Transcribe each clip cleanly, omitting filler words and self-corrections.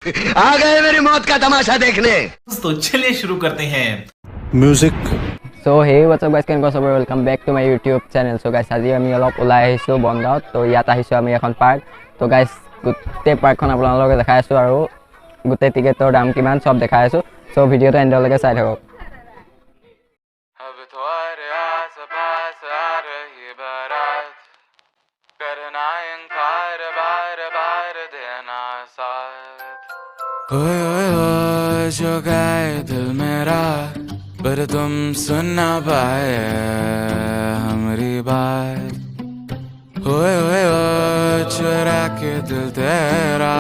आ गए मेरी मौत का तमाशा देखने। तो चलिए शुरू करते हैं music. So hey, what's up guys, কেনেকুৱা সবৰ welcome back to my YouTube channel. So guys, আজি আমি অলপ ওলাই আহিছোঁ বনগাঁৱত। তো ইয়াত আহিছোঁ আমি এখন পাৰ্ক। তো guys, গোটেই পাৰ্কখন আপোনালোকক দেখাই আছোঁ আৰু গোটেই টিকেটৰ দাম কিমান সব দেখাই আছোঁ। So ভিডিঅ'টো এণ্ডলৈকে চাই থাকক। ओए ओए ओए जो गाए दिल मेरा पर तुम सुन ना पाए हमारी बात। ओए ओए ओए चुरा के दिल तेरा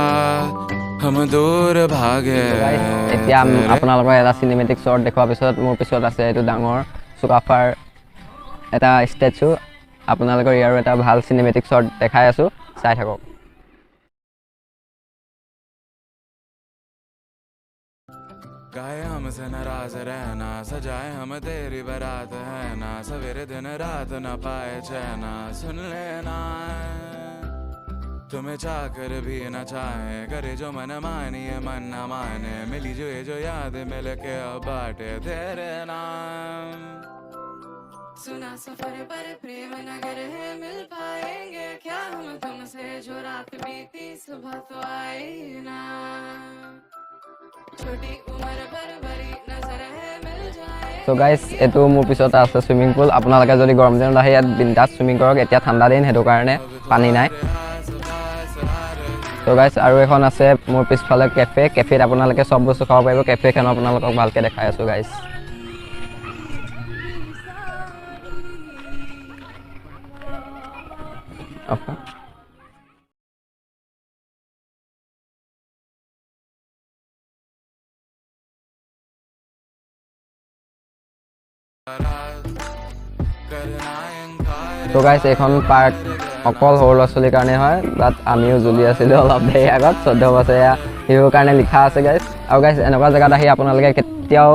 हम दूर भागे। এতিয়া আপোনালোকৰ এটা চিনেমেটিক শ্বট দেখুৱাৰ পিছত মোৰ পিছত আছে এইটো ডাঙৰ চুকাফাৰ এটা ষ্টেচু। আপোনালোকৰ ইয়াৰো এটা ভাল চিনেমেটিক শ্বট দেখাই আছোঁ, চাই থাকক। गाए हमसे नाराज रहना, सजाए हम तेरी बारात है ना, सवेरे दिन रात न पाए चैना। सुन लेना तुम्हें चाहकर भी न चाहे, करे जो मन मानिए मन न माने, मिली जो ये जो याद मिल के अब बाटे तेरे नाम। सुना सफर पर प्रेम नगर है, मिल पाएंगे क्या हम तुमसे, जो रात बीती सुबह तो आई ना। छोटी उम्र पर बड़ी नजर है, मिल जाए। সো গাইজ, এইটো মোৰ পিছত আছে চুইমিং পুল। আপোনালোকে যদি গৰম দিনত আহে ইয়াত বিন্দাছ চুইমিং কৰক। এতিয়া ঠাণ্ডা দিন, সেইটো কাৰণে পানী নাই। তো গাইজ, আৰু এখন আছে মোৰ পিছফালে কেফে। কেফেত আপোনালোকে চব বস্তু খাব পাৰিব। কেফেখন আপোনালোকক ভালকৈ দেখাই আছোঁ গাইজ। তো গাইজ, এইখন পাৰ্ক অকল সৰু ল'ৰা ছোৱালীৰ কাৰণে হয়, বাট আমিও জ্বলি আছিলোঁ অলপ দেৰি আগত। 14 বছৰীয়া শিশুৰ কাৰণে লিখা আছে গাইজ। আৰু গাইজ, এনেকুৱা জেগাত আহি আপোনালোকে কেতিয়াও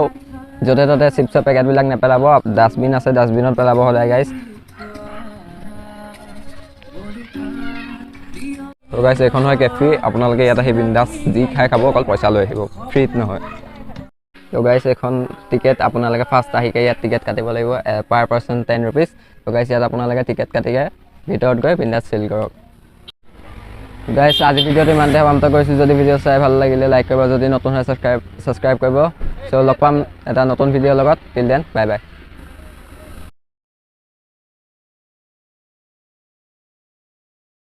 য'তে ত'তে চিপছৰ পেকেটবিলাক নেপেলাব। ডাষ্টবিন আছে, ডাষ্টবিনত পেলাব সদায় গাইজ। তো গাইজ, এইখন হয় কেফে। আপোনালোকে ইয়াত আহি বিন্দাছ যি খাই খাব, অকল পইচা লৈ আহিব, ফ্ৰীত নহয়। তো গাইজ, এইখন টিকেট আপোনালোকে ফাৰ্ষ্ট আহিকে ইয়াত টিকেট কাটিব লাগিব, পাৰ পাৰ্চন 10 ৰুপিজ। তো গাইজ, ইয়াত আপোনালোকে টিকেট কাটিকে ভিতৰত গৈ বিন্দাছ চিল কৰক। গাইজ, আজি ভিডিঅ'টো ইমানতে সমাপ্ত কৰিছোঁ। যদি ভিডিঅ' চাই ভাল লাগিলে লাইক কৰিব, যদি নতুন হয় ছাবস্ক্ৰাইব কৰিব। চ' লগ পাম এটা নতুন ভিডিঅ'ৰ লগত। Till then, bye bye.